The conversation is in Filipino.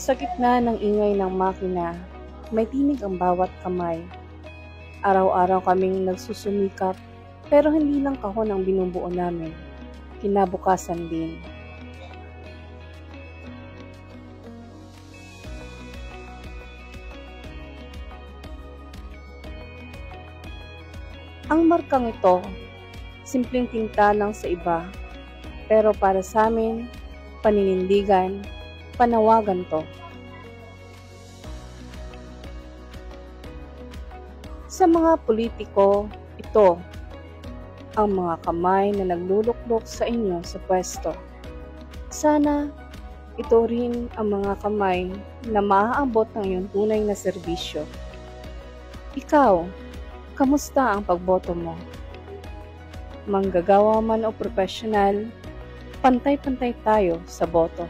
Sa gitna ng ingay ng makina, may tinig ang bawat kamay. Araw-araw kaming nagsusumikap, pero hindi lang kahon ang binubuo namin. Kinabukasan din. Ang markang ito, simpleng tinta lang sa iba, pero para sa amin, paninindigan, panawagan to. Sa mga politiko, ito ang mga kamay na nagluluklok sa inyo sa pwesto. Sana ito rin ang mga kamay na maaabot ng iyong tunay na serbisyo. Ikaw, kamusta ang pagboto mo? Manggagawa man o profesional, pantay-pantay tayo sa boto.